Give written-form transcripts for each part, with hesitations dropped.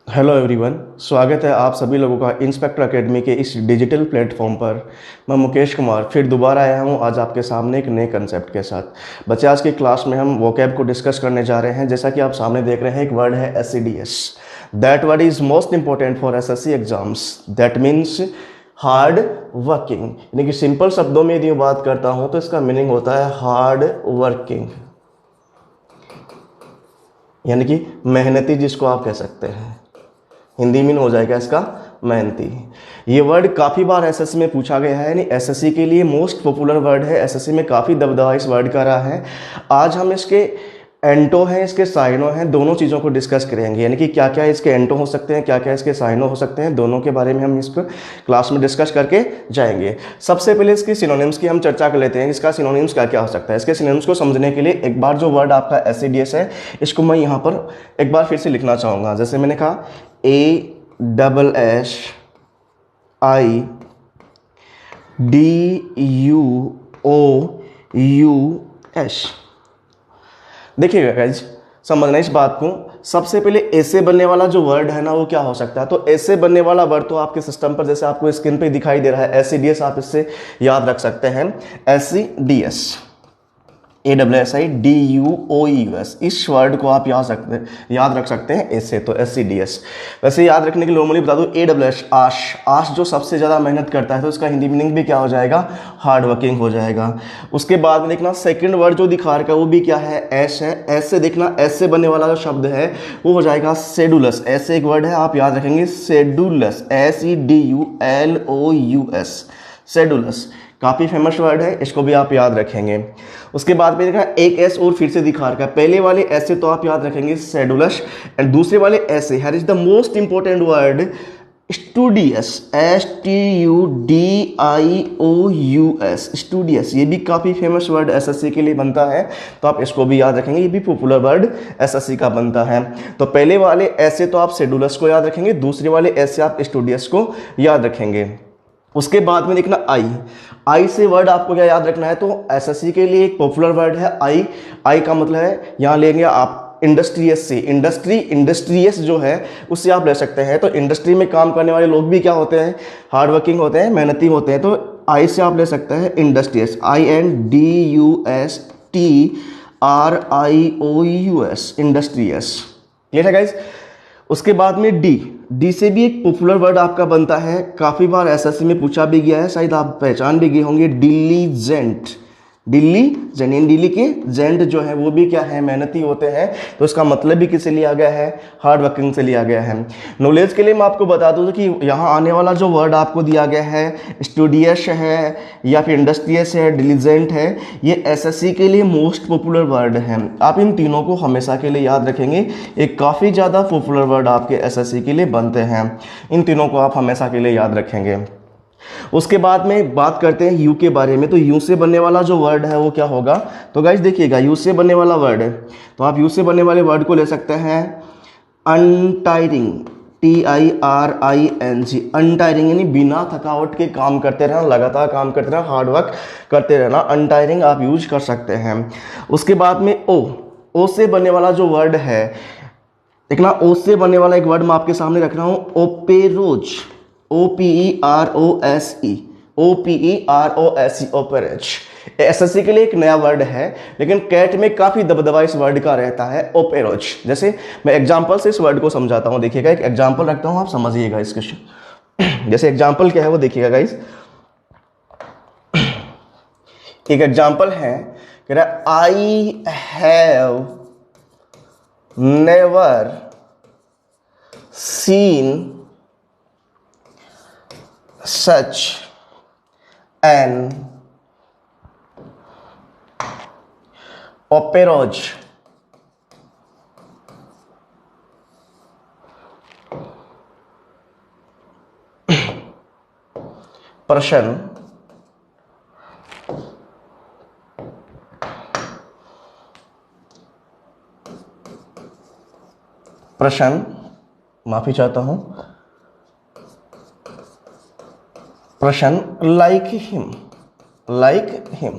Hello everyone, स्वागत है आप सभी लोगों का इंस्पेक्टर एकेडमी के इस डिजिटल प्लेटफॉर्म पर। मैं मुकेश कुमार फिर दोबारा आया हूं आज आपके सामने एक नए कंसेप्ट के साथ। बच्चे, आज की क्लास में हम वोकैब को डिस्कस करने जा रहे हैं। जैसा कि आप सामने देख रहे हैं, एक वर्ड है SCDS। That word is most important for SSC exams. That means hard working. यानी कि सिंपल शब्दों में यदि मैं बात करता हूं तो इसका मीनिंग होता है हार्ड वर्किंग, यानी कि मेहनती, जिसको आप कह सकते हैं। हिंदी में हो जाएगा इसका मेहनती। ये वर्ड काफ़ी बार एसएससी में पूछा गया है, यानी एसएससी के लिए मोस्ट पॉपुलर वर्ड है। एसएससी में काफ़ी दबदबा इस वर्ड का रहा है। आज हम इसके एंटो हैं, इसके साइनो हैं, दोनों चीज़ों को डिस्कस करेंगे। यानी कि क्या क्या इसके एंटो हो सकते हैं, क्या क्या इसके साइनो हो सकते हैं, दोनों के बारे में हम इस क्लास में डिस्कस करके जाएंगे। सबसे पहले इसकी सिनोनिम्स की हम चर्चा कर लेते हैं। इसका सिनोनिम्स क्या क्या हो सकता है। इसके सिनोनिम्स को समझने के लिए एक बार जो वर्ड आपका SCDS है, इसको मैं यहाँ पर एक बार फिर से लिखना चाहूँगा। जैसे मैंने कहा ASSIDUOUS। देखिएगा गाइज, समझना इस बात को। सबसे पहले ए से बनने वाला जो वर्ड है ना, वो क्या हो सकता है। तो ए से बनने वाला वर्ड तो आपके सिस्टम पर जैसे आपको स्क्रीन पे दिखाई दे रहा है, SCDS। आप इससे याद रख सकते हैं SCDS, ASSIDUOUS। इस वर्ड को आप याद रख सकते हैं ऐसे, तो SCDS। वैसे याद रखने के लिए नॉर्मली बता दूं, AWS आश, आश जो सबसे ज़्यादा मेहनत करता है, तो इसका हिंदी मीनिंग भी क्या हो जाएगा, हार्ड वर्किंग हो जाएगा। उसके बाद में देखना सेकंड वर्ड जो दिखा रखा है वो भी क्या है, एस है। एस से देखना, एस से बनने वाला जो शब्द है वो हो जाएगा शेड्यूलस। ऐसे एक वर्ड है, आप याद रखेंगे शेड्यूलस, SEDULOUS, शेड्यूलस। काफ़ी फेमस वर्ड है, इसको भी आप याद रखेंगे। उसके बाद में देखा एक एस और फिर से दिखा रखा है। पहले वाले एस से तो आप याद रखेंगे शेड्यूलस, एंड दूसरे वाले एस से here is the most important word studious, STUDIOUS, studious. ये भी काफ़ी फेमस वर्ड SSC के लिए बनता है, तो आप इसको भी याद रखेंगे। ये भी पॉपुलर वर्ड SSC का बनता है। तो पहले वाले एस से तो आप शेड्यूलस को याद रखेंगे, दूसरे वाले एस से आप स्टूडियस को याद रखेंगे। उसके बाद में देखना आई से वर्ड आपको क्या याद रखना है, तो SSC के लिए एक पॉपुलर वर्ड है आई का मतलब है, यहाँ लेंगे आप इंडस्ट्रियस से। इंडस्ट्रियस जो है उससे आप ले सकते हैं। तो इंडस्ट्री में काम करने वाले लोग भी क्या होते हैं, हार्ड वर्किंग होते हैं, मेहनती होते हैं। तो आई से आप ले सकते हैं इंडस्ट्रियस, INDUSTRIOUS, इंडस्ट्रियस। क्लियर है गाइज। उसके बाद में डी से भी एक पॉपुलर वर्ड आपका बनता है, काफ़ी बार SSC में पूछा भी गया है, शायद आप पहचान भी गए होंगे, दिल्लीजेंट। दिल्ली के जेंट जो है वो भी क्या है, मेहनती होते हैं। तो इसका मतलब भी किससे लिया गया है, हार्ड वर्किंग से लिया गया है। नॉलेज के लिए मैं आपको बता दूं कि यहाँ आने वाला जो वर्ड आपको दिया गया है, स्टूडियस है या फिर इंडस्ट्रियस है, डिलीजेंट है, ये SSC के लिए मोस्ट पॉपुलर वर्ड है। आप इन तीनों को हमेशा के लिए याद रखेंगे। एक काफ़ी ज़्यादा पॉपुलर वर्ड आपके SSC के लिए बनते हैं। इन तीनों को आप हमेशा के लिए याद रखेंगे। उसके बाद में बात करते हैं यू के बारे में। तो यू से बनने वाला जो वर्ड है वो क्या होगा, तो गाइस देखिएगा, यू से बनने वाला वर्ड है, तो आप यू से बनने वाले वर्ड को ले सकते हैं अनटायरिंग, TIRING, अनटायरिंग, यानी बिना थकावट के काम करते रहना, लगातार काम करते रहना, हार्ड वर्क करते रहना, अनटायरिंग आप यूज कर सकते हैं। उसके बाद में ओ से बनने वाला जो वर्ड है, देखना, ओ से बनने वाला एक वर्ड मैं आपके सामने रख रहा हूं, ओपेरोज, OPEROSE, ओपेरोज। SSC के लिए एक नया वर्ड है, लेकिन कैट में काफी दबदबा इस वर्ड का रहता है, ओपेरोज। जैसे मैं एग्जांपल से इस वर्ड को समझाता हूं, देखिएगा, एक एग्जांपल रखता हूं, आप समझिएगा इसके। जैसे एग्जांपल क्या है वो देखिएगा गाइस। एक एग्जांपल है, कह रहा I have never seen such an operoj person माफी चाहता हूं, person like him,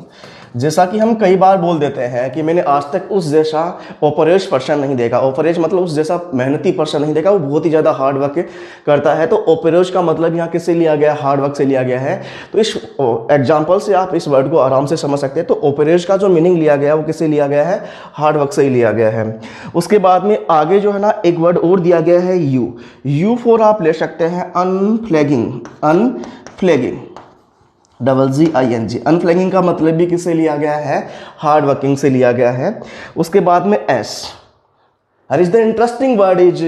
जैसा कि हम कई बार बोल देते हैं कि मैंने आज तक उस जैसा ऑपरेज पर्सन नहीं देखा। ऑपरेज मतलब उस जैसा मेहनती पर्सन नहीं देखा, वो बहुत ही ज़्यादा हार्ड वर्क करता है। तो ऑपरेज का मतलब यहाँ किससे लिया गया, हार्ड वर्क से लिया गया है। तो इस एग्जाम्पल से आप इस वर्ड को आराम से समझ सकते हैं। तो ऑपरेज का जो मीनिंग लिया गया वो किससे लिया गया है, हार्ड वर्क से ही लिया गया है। उसके बाद में आगे जो है ना एक वर्ड और दिया गया है यू फॉर आप ले सकते हैं अनफ्लैगिंग, अनफ्लैगिंग GING। अनफ्लैगिंग का मतलब भी किससे लिया गया है, हार्ड वर्किंग से लिया गया है। उसके बाद में S, is the interesting word is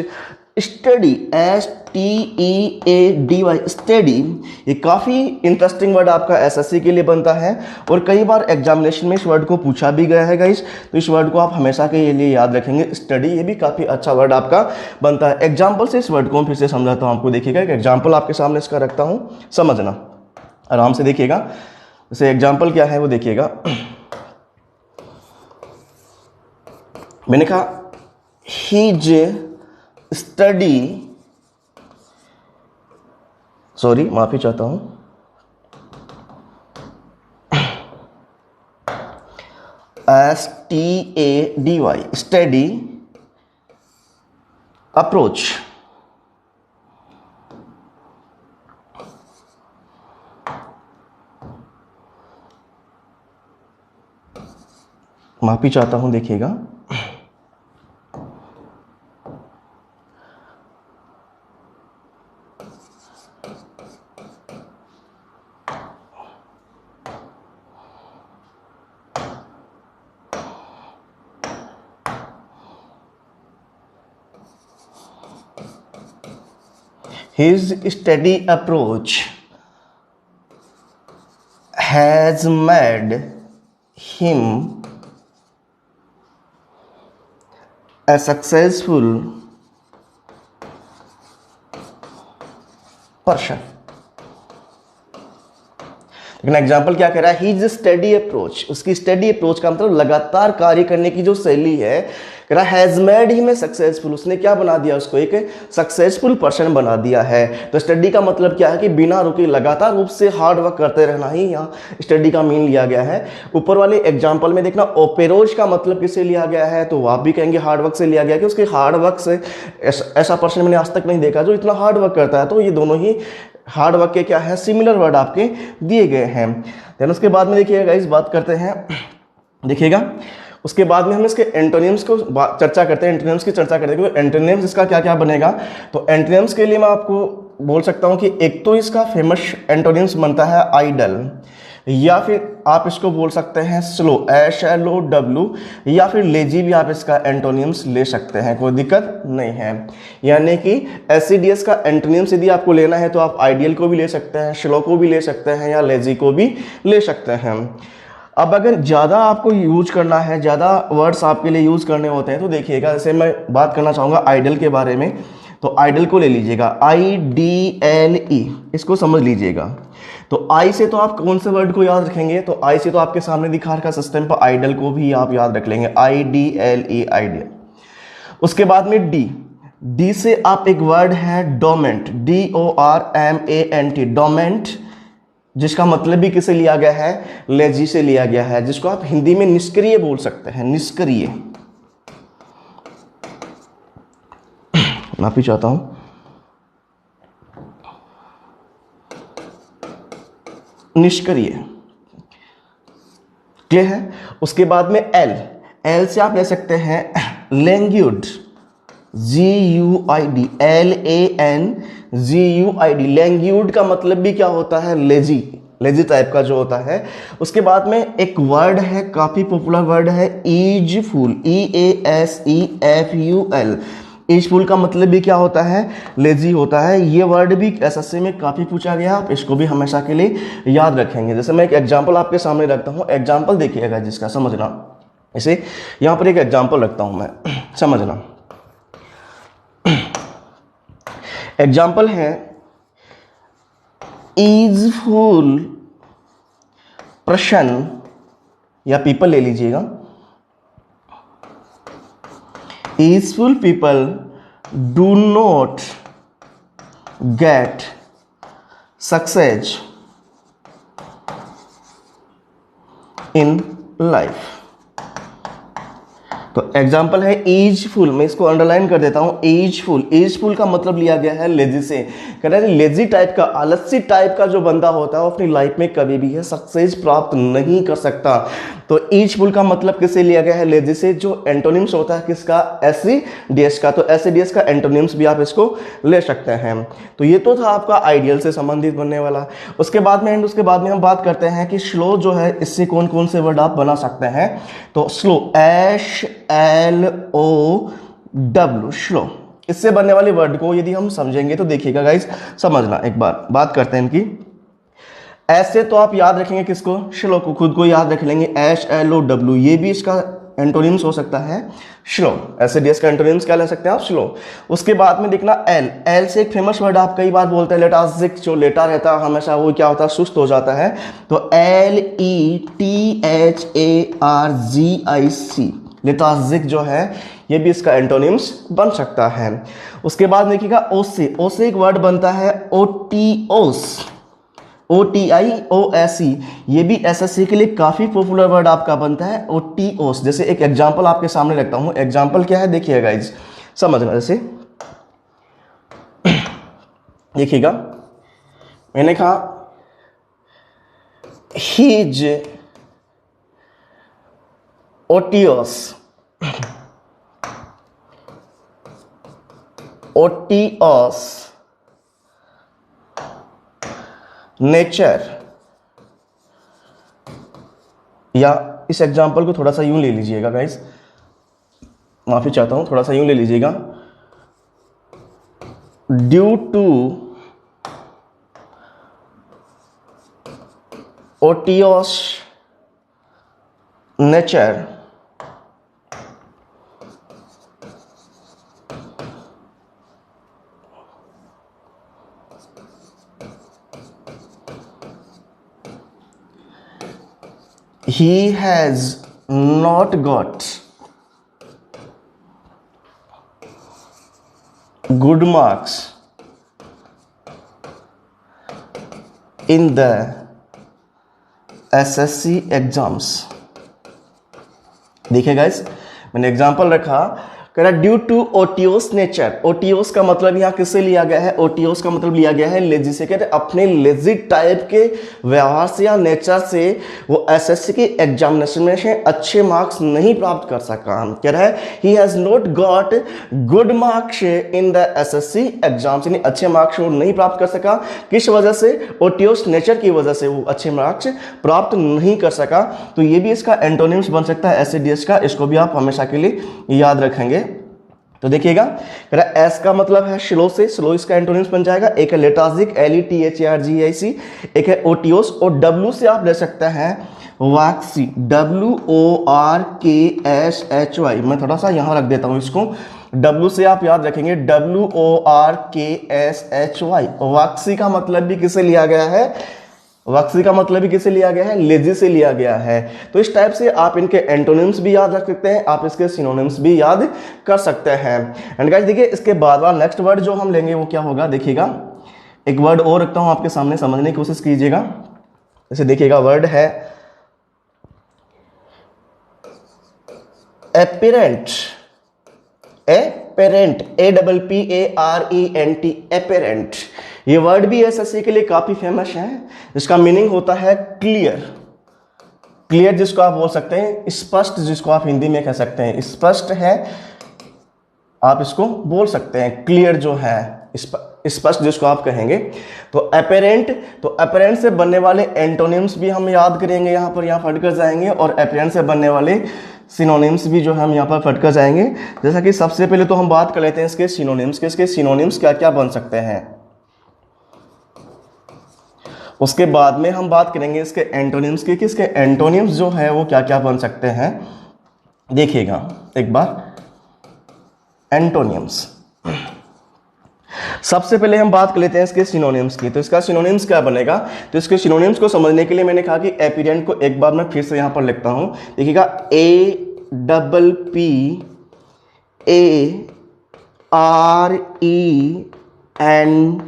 study, STEADY, study. ये काफ़ी इंटरेस्टिंग वर्ड आपका SSC के लिए बनता है और कई बार एग्जामिनेशन में इस वर्ड को पूछा भी गया है गाइस। तो इस वर्ड को आप हमेशा के लिए याद रखेंगे, स्टडी। ये भी काफ़ी अच्छा वर्ड आपका बनता है। एग्जाम्पल से इस वर्ड को फिर से समझाता हूँ आपको। देखिएगा एक एग्जाम्पल आपके सामने इसका रखता हूँ, समझना आराम से देखिएगा। जैसे एग्जाम्पल क्या है वो देखिएगा। मैंने कहा हीज स्टडी, सॉरी माफी चाहता हूं, STADY, स्टडी अप्रोच। माफी चाहता हूं, देखिएगा His steady approach has made him a successful person। लेकिन एग्जाम्पल क्या कह रहा है, हीज स्टडी अप्रोच, उसकी स्टडी अप्रोच का मतलब लगातार कार्य करने की जो शैली है, कह रहा has made him a successful, उसने क्या बना दिया, उसको एक सक्सेसफुल पर्सन बना दिया है। तो स्टडी का मतलब क्या है कि बिना रुके लगातार रूप से हार्ड वर्क करते रहना ही यहाँ स्टडी का मीन लिया गया है। ऊपर वाले एग्जाम्पल में देखना ओपेरोज का मतलब किससे लिया गया है, तो आप भी कहेंगे हार्ड वर्क से लिया गया कि उसके हार्ड वर्क से ऐसा पर्सन मैंने आज तक नहीं देखा जो इतना हार्ड वर्क करता है। तो ये दोनों ही हार्ड वर्क के क्या है, सिमिलर वर्ड आपके दिए गए हैं। देन उसके बाद में देखिएगा इस बात करते हैं, देखिएगा उसके बाद में हम इसके एंटोनिम्स को चर्चा करते हैं, एंटोनिम्स की चर्चा करते हैं। एंटोनिम्स इसका क्या क्या बनेगा, तो एंटोनिम्स के लिए मैं आपको बोल सकता हूं कि एक तो इसका फेमस एंटोनिम्स बनता है आइडल, या फिर आप इसको बोल सकते हैं स्लो, SLOW, या फिर लेजी भी आप इसका एंटोनिम्स ले सकते हैं, कोई दिक्कत नहीं है। यानी कि SCDS का एंटोनिम्स यदि आपको लेना है तो आप आइडियल को भी ले सकते हैं, स्लो को भी ले सकते हैं, या लेजी को भी ले सकते हैं। अब अगर ज़्यादा आपको यूज करना है, ज़्यादा वर्ड्स आपके लिए यूज करने होते हैं, तो देखिएगा जैसे मैं बात करना चाहूँगा आइडल के बारे में, तो आइडल को ले लीजिएगा, IDLE, इसको समझ लीजिएगा। तो आई से तो आप कौन से वर्ड को याद रखेंगे, तो आई से तो आपके सामने दिखा रखा सिस्टम पर आइडल को भी आप याद रख लेंगे, IDLE, आइडियल। उसके बाद में डी से आप एक वर्ड है डोमेंट, DORMANT, डोमेंट, जिसका मतलब भी किसे लिया गया है, लेजी से लिया गया है, जिसको आप हिंदी में निष्क्रिय बोल सकते हैं, निष्क्रिय। माफी चाहता हूं, निष्क्रिय, क्लियर है। उसके बाद में एल से आप ले सकते हैं लैंग्यूड, GUID, LANGUID, लैंग्यूड का मतलब भी क्या होता है, लेजी टाइप का जो होता है। उसके बाद में एक वर्ड है, काफी पॉपुलर वर्ड है, ईजफुल, EASEFUL। ईजफुल का मतलब भी क्या होता है, लेजी होता है। ये वर्ड भी SSC में काफी पूछा गया, आप इसको भी हमेशा के लिए याद रखेंगे। जैसे मैं एक एग्जांपल आपके सामने रखता हूं, एग्जांपल देखिएगा जिसका, समझना। इसे यहां पर एक एग्जांपल रखता हूं मैं, समझना। एग्जाम्पल है ईजफुल पर्सन, या पीपल ले लीजिएगा, easeful people do not get success in life. तो एग्जाम्पल है एजफुल, मैं इसको अंडरलाइन कर देता हूं, एजफुल। एजफुल का मतलब लिया गया है लेजी से। कह रहा है लेजी टाइप का, आलसी टाइप का जो बंदा होता है वो अपनी लाइफ में कभी भी है सक्सेस प्राप्त नहीं कर सकता। तो एजफुल का मतलब किससे लिया गया है? लेजी से। जो एंटोनिम्स होता है किसका? एसईडीएस का। तो एसईडीएस का एंटोनिम्स भी आप इसको ले सकते हैं। तो ये तो था आपका आइडियल से संबंधित बनने वाला। उसके बाद में हम बात करते हैं कि स्लो जो है, इससे कौन कौन से वर्ड आप बना सकते हैं। तो स्लो, SLO, स्लो, इससे बनने वाले वर्ड को यदि हम समझेंगे तो देखिएगा गाइस, समझना एक बार, बात करते हैं इनकी। ऐसे तो आप याद रखेंगे किसको? स्लो को, खुद को याद रख लेंगे SLOW। ये भी इसका एंटोनिम्स हो सकता है स्लो। एसईडीएस का एंटोनिम्स क्या ले सकते हैं आप? स्लो। उसके बाद में देखना एल से एक फेमस वर्ड आप कई बार बोलते हैं लेटार्जिक, जो लेटा रहता है हमेशा वो क्या होता है? सुस्त हो जाता है। तो LETHARGIC, लेटार्जिक जो है ये भी इसका एंटोनिम्स बन सकता है। उसके बाद देखिएगा ओ से एक वर्ड बनता है OTOS, OTIOSE। ये भी एसएससी के लिए काफी पॉपुलर वर्ड आपका बनता है OTOS। जैसे एक एग्जांपल आपके सामने रखता हूं, एग्जांपल क्या है देखिएगा गाइस, समझना। जैसे देखिएगा, मैंने कहा हीज OTOS, नेचर। या इस एग्जांपल को थोड़ा सा यूं ले लीजिएगा गाइस, माफी चाहता हूं, थोड़ा सा यूं ले लीजिएगा। Due to OTOS nature, he has not got good marks in the SSC exams. देखिए गाइस, मैंने एग्जांपल रखा, कह रहा due to OTOS nature. OTOS का मतलब यहाँ किससे लिया गया है? OTOS का मतलब लिया गया है लेजी से। कहते अपने लेजी टाइप के व्यवहार से या नेचर से वो एसएससी की एग्जामिनेशन में से अच्छे मार्क्स नहीं प्राप्त कर सका। कह रहा है he has not got good marks in the SSC exams, यानी अच्छे मार्क्स वो नहीं प्राप्त कर सका। किस वजह से? OTOS नेचर की वजह से वो अच्छे मार्क्स प्राप्त नहीं कर सका। तो ये भी इसका एंटोनिम्स बन सकता है एसईडीएस का, इसको भी आप हमेशा के लिए याद रखेंगे। तो देखिएगा, एस का मतलब है स्लो से, स्लो इसका एंटोनिम्स बन जाएगा। एक है लेटार्जिक, LETHARGIC। एक है OTOS, और W से आप ले सकते हैं वाक्सी, WORKSHY। मैं थोड़ा सा यहां रख देता हूं इसको, W से आप याद रखेंगे WORKSHY। वाक्सी का मतलब भी किसे लिया गया है? वाक्सी का मतलब भी किसे लिया गया है? लेजी से लिया गया है। तो इस टाइप से आप इनके एंटोनिम्स भी याद रख सकते हैं, आप इसके सिनोनिम्स भी याद कर सकते हैं। एंड गाइस देखिए, इसके बाद नेक्स्ट वर्ड जो हम लेंगे वो क्या होगा? देखिएगा, एक वर्ड और रखता हूं आपके सामने, समझने की कोशिश कीजिएगा। जैसे देखिएगा, वर्ड है एपेरेंट, एपेरेंट, APPARENT, एपेरेंट। ये वर्ड भी एसएससी के लिए काफी फेमस है, जिसका मीनिंग होता है क्लियर। क्लियर जिसको आप बोल सकते हैं, स्पष्ट जिसको आप हिंदी में कह सकते हैं, स्पष्ट है आप इसको बोल सकते हैं। क्लियर जो है, स्पष्ट जिसको आप कहेंगे। तो अपेरेंट से बनने वाले एंटोनिम्स भी हम याद करेंगे, यहाँ फट कर जाएंगे, और अपेरेंट से बनने वाले सिनोनिम्स भी जो हम यहाँ पर फट कर जाएंगे। जैसा कि सबसे पहले तो हम बात कर लेते हैं इसके सिनोनिम्स के, इसके सिनोनिम्स क्या क्या बन सकते हैं। उसके बाद में हम बात करेंगे इसके एंटोनिम्स की, कि इसके एंटोनिम्स जो है वो क्या क्या बन सकते हैं। देखिएगा एक बार, एंटोनिम्स। सबसे पहले हम बात कर लेते हैं इसके सिनोनिम्स की। तो इसका सिनोनिम्स क्या बनेगा? तो इसके सिनोनिम्स को समझने के लिए मैंने कहा कि एपेरेंट को एक बार मैं फिर से यहां पर लिखता हूं। देखिएगा, APPARENT।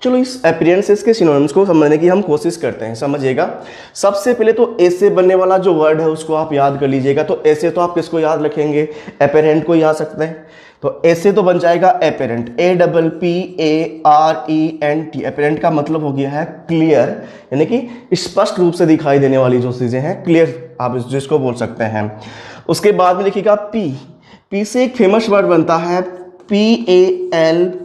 चलो इस अपीयरेंसेस के सिनोनिम्स को समझने की हम कोशिश करते हैं। समझिएगा, सबसे पहले तो ए से बनने वाला जो वर्ड है उसको आप याद कर लीजिएगा। तो ए से तो आप किसको याद रखेंगे, अपरेंट को याद सकते हैं। तो ए से तो बन जाएगा अपरेंट, APPARENT। अपरेंट का मतलब हो गया है क्लियर, यानी कि स्पष्ट रूप से दिखाई देने वाली जो चीजें हैं, क्लियर आप जिसको बोल सकते हैं। उसके बाद में देखिएगा पी, पी से एक फेमस वर्ड बनता है PALPABLE,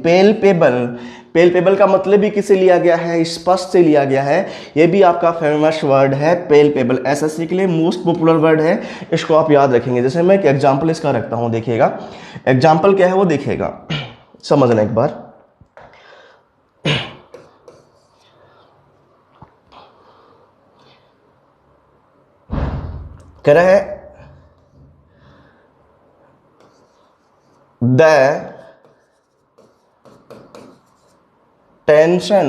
पेलपेबल। पेलपेबल का मतलब भी किसे लिया गया है, स्पष्ट से लिया गया है। ये भी आपका फेमस वर्ड है पेलपेबल, एसएससी के लिए मोस्ट पॉपुलर वर्ड है, इसको आप याद रखेंगे। जैसे मैं एक एग्जांपल इसका रखता हूं, देखिएगा एग्जांपल क्या है वो देखिएगा, समझना एक बार। कह रहा है the tension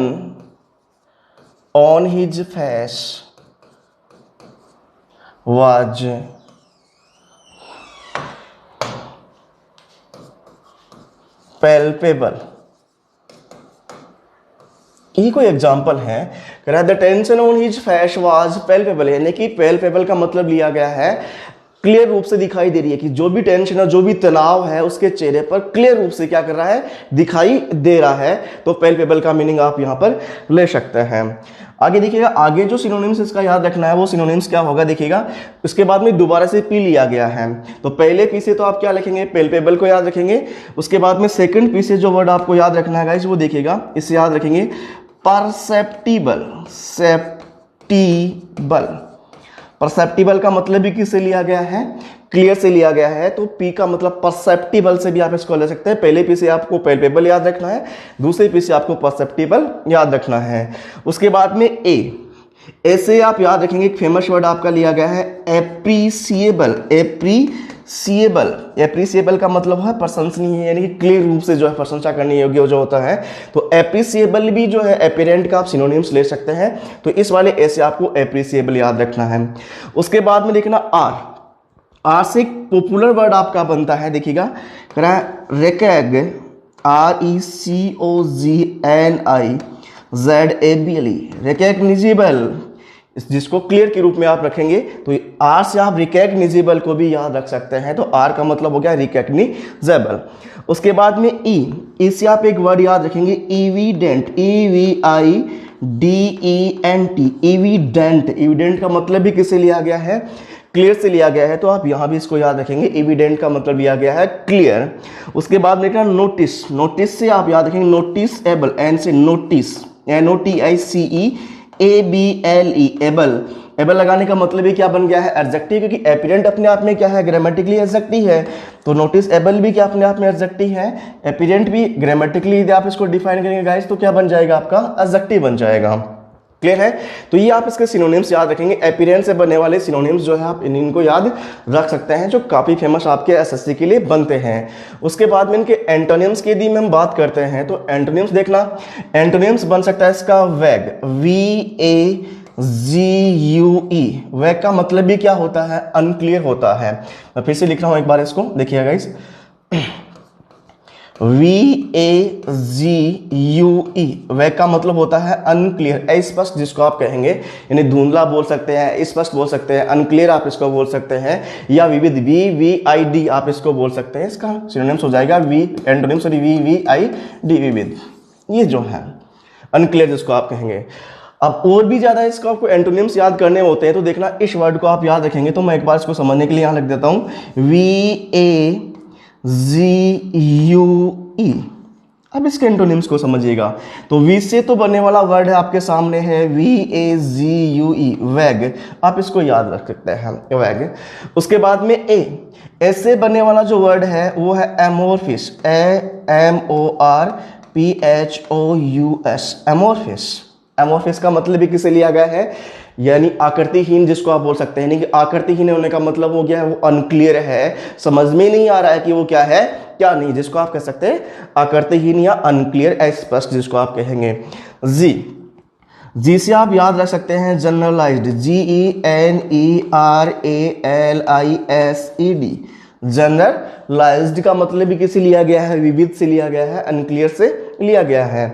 on his face was palpable। ये कोई एग्जाम्पल है, कह रहा है the tension on his face was palpable, यानी कि पैल्पेबल का मतलब लिया गया है क्लियर रूप से दिखाई दे रही है कि जो भी टेंशन है, जो भी तनाव है उसके चेहरे पर क्लियर रूप से क्या कर रहा है, दिखाई दे रहा है। तो पैल्पेबल का मीनिंग आप यहां पर ले सकते हैं। आगे देखिएगा, आगे जो सिनोनिम्स इसका याद रखना है वो सिनोनिम्स क्या होगा देखिएगा। उसके बाद में दोबारा से पी लिया गया है, तो पहले पी से तो आप क्या लिखेंगे, पैल्पेबल को याद रखेंगे। उसके बाद में सेकंड पी से जो वर्ड आपको याद रखना है गाइस वो देखिएगा, इससे याद रखेंगे परसेप्टिबल, सेप्टिबल। परसेप्टिबल का मतलब भी किससे लिया गया है, क्लियर से लिया गया है। तो पी का मतलब परसेप्टिबल से भी आप इसको ले सकते हैं। पहले पी से आपको पैल्पेबल याद रखना है, दूसरे पी से आपको परसेप्टिबल याद रखना है। उसके बाद में ए, ऐसे आप याद रखेंगे एक फेमस वर्ड आपका लिया गया है एप्रिसिएबल। एप्रिसिएबल, एप्रिसिएबल का मतलब है प्रशंसनीय, यानी कि क्लियर रूप से जो है प्रशंसा करने योग्य जो होता है। तो एप्रिसिएबल भी जो है अपीरेंट का आप सिनोनिम्स ले सकते हैं। तो इस वाले ऐसे आपको एप्रिसिएबल याद रखना है। उसके बाद में देखना आर, आर से एक पॉपुलर वर्ड आपका बनता है, देखिएगा रेकैग, RECOGNIZABLE, रिकॉग्निजेबल, जिसको क्लियर के रूप में आप रखेंगे। तो आर से आप रिकॉग्निजेबल को भी याद रख सकते हैं। तो आर का मतलब हो गया रिकॉग्निजेबल। उसके बाद में ई, ई से आप एक वर्ड याद रखेंगे एविडेंट, EVIDENT, एविडेंट। एविडेंट का मतलब भी किससे लिया गया है, क्लियर से लिया गया है। तो आप यहां भी इसको याद रखेंगे, एविडेंट का मतलब लिया गया है क्लियर। उसके बाद देखना नोटिस, नोटिस से आप याद रखेंगे नोटिसएबल, एन से नोटिस, NOTICEABLE, एबल। एबल लगाने का मतलब भी क्या बन गया है, एडजेक्टिव, क्योंकि एपिडेंट अपने आप में क्या है, ग्रामेटिकली एडजेक्टिव है। तो नोटिस एबल भी क्या अपने आप में एडजेक्टिव है, एपिडेंट भी ग्रामेटिकली यदि आप इसको डिफाइन करेंगे गाइस तो क्या बन जाएगा, आपका एडजेक्टिव बन जाएगा। क्लियर है। तो ये आप इसके सिनोनिम्स याद रखेंगे। अपीयरेंस से बनने वाले सिनोनिम्स जो है आप इनको याद रख सकते हैं, जो काफी फेमस आपके एसएससी के लिए बनते हैं। उसके बाद में इनके एंटोनिम्स की यदि हम बात करते हैं तो एंटोनिम्स देखना, एंटोनिम्स बन सकता है इसका वैग, VAGUE। वैग का मतलब भी क्या होता है, अनक्लियर होता है। मैं फिर से लिख रहा हूं एक बार इसको, देखिएगा गाइस, VAGUE, वैग का मतलब होता है अनक्लियर, अस्पष्ट, जिसको आप कहेंगे, यानी धुंधला बोल सकते हैं, स्पष्ट बोल सकते हैं, अनक्लियर आप इसको बोल सकते हैं, या विविध, VVID आप इसको बोल सकते हैं। इसका सिनोनिम्स हो जाएगा एंटोनिम सॉरी VVID, विविध। ये जो है अनक्लियर जिसको आप कहेंगे। अब और भी ज्यादा इसको आपको एंटोनिम्स याद करने होते हैं, तो देखना इस वर्ड को आप याद रखेंगे। तो मैं एक बार इसको समझने के लिए यहां लिख देता हूं, VAGUE। अब इसके एंटोनिम्स को समझिएगा। तो वी से तो बनने वाला वर्ड है आपके सामने है VAGUE, वैग। आप इसको याद रख सकते हैं, वैग। उसके बाद में ए से बनने वाला जो वर्ड है वो है एमोरफिस, AMORPHOUS, एमोरफिस। एमोरफिस का मतलब भी किसे लिया गया है, यानी आकृतिहीन, जिसको आप बोल सकते हैं। नहीं कि आकृतिहीन होने का मतलब हो गया है वो अनक्लियर है, समझ में नहीं आ रहा है कि वो क्या है क्या नहीं, जिसको आप कह सकते हैं आकृतिहीन या अनक्लियर, अस्पष्ट, जिसको आप कहेंगे। जी से आप याद रख सकते हैं जनरलाइज्ड, GENERALISED, जनरलाइज्ड का मतलब भी किसी लिया गया है, विविध से लिया गया है, अनक्लियर से लिया गया है।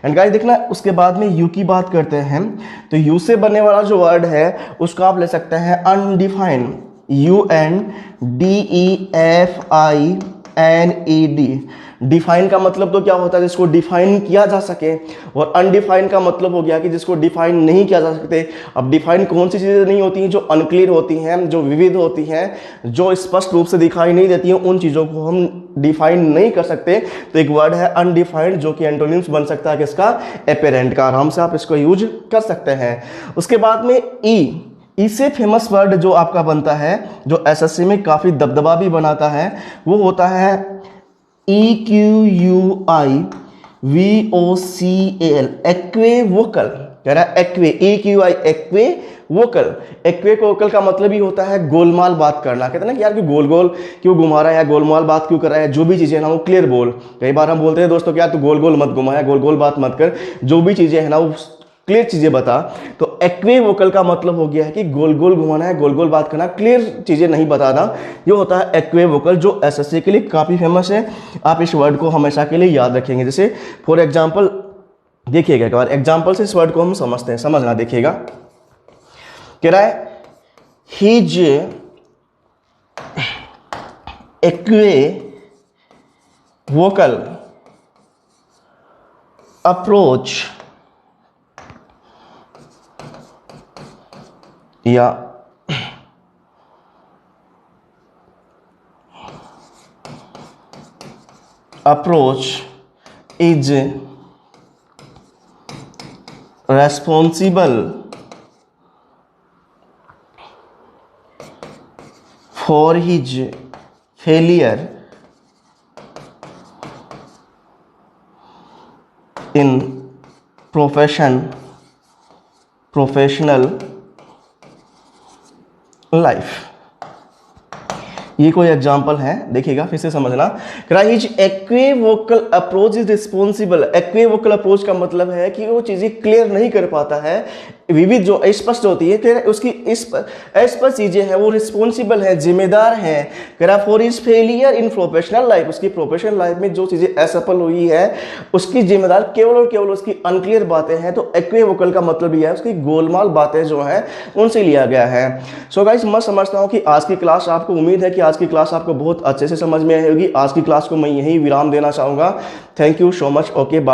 एंड गाइस देखना, उसके बाद में यू की बात करते हैं तो यू से बनने वाला जो वर्ड है उसको आप ले सकते हैं अनडिफाइंड, UNDEFINED। डिफाइन का मतलब तो क्या होता है, जिसको डिफाइन किया जा सके, और अनडिफाइंड का मतलब हो गया कि जिसको डिफाइन नहीं किया जा सकते। अब डिफाइन कौन सी चीज़ें नहीं होती हैं, जो अनक्लियर होती हैं, जो विविध होती हैं, जो स्पष्ट रूप से दिखाई नहीं देती हैं, उन चीज़ों को हम डिफाइन नहीं कर सकते। तो एक वर्ड है अनडिफाइंड, जो कि एंटोनिम्स बन सकता है किसका, एपेरेंट का। आराम से आप इसको यूज कर सकते हैं। उसके बाद में ई से फेमस वर्ड जो आपका बनता है, जो एसएससी में काफ़ी दबदबा भी बनाता है, वो होता है EQUIVOCAL, एक्वेवोकल। कह रहा है एक्वे, EQI एक्वेवोकल। एक्वेवोकल का मतलब ही होता है गोलमाल बात करना। कहते हैं ना कि यार कि गोल गोल क्यों घुमा रहा है, या गोलमाल बात क्यों कर रहा है, जो भी चीज़ें ना वो क्लियर बोल। कई बार हम बोलते हैं दोस्तों कि यार तू गोल गोल मत घुमा, या गोल गोल बात मत कर, जो भी चीज़ें हैं ना वो क्लियर चीज़ें बता। तो एक्वेवोकल का मतलब हो गया है कि गोल गोल घुमाना है, गोल गोल बात करना, क्लियर चीज़ें नहीं बताना। ये होता है एक्वेवोकल, जो एसएससी के लिए काफ़ी फेमस है। आप इस वर्ड को हमेशा के लिए याद रखेंगे। जैसे फॉर एग्जाम्पल देखिएगा, एक बार एग्जाम्पल से इस वर्ड को हम समझते हैं, समझना देखिएगा। कह रहा है हिज एक्वेवोकल अप्रोच या approach is responsible for his failure in professional life. ये कोई एग्जाम्पल है, देखिएगा फिर से समझना। His equivocal approach is responsible. Equivocal approach का मतलब है कि वो चीज़ें क्लियर नहीं कर पाता है, विविध जो स्पष्ट होती है, फिर उसकी स्पष्ट चीज़ें हैं, वो रिस्पॉन्सिबल है, जिम्मेदार है। करा for is failure in professional life, उसकी प्रोफेशनल लाइफ में जो चीज़ें असफल हुई है उसकी जिम्मेदार केवल और केवल उसकी अनक्लियर बातें हैं। तो एक्वेवोकल का मतलब यह है उसकी गोलमाल बातें जो हैं उनसे लिया गया है। सो गाइस, मैं समझता हूँ कि आज की क्लास आपको, उम्मीद है कि आज की क्लास आपको बहुत अच्छे से समझ में आई होगी। आज की क्लास को मैं यही विराम देना चाहूँगा। Thank you so much. Okay, bye.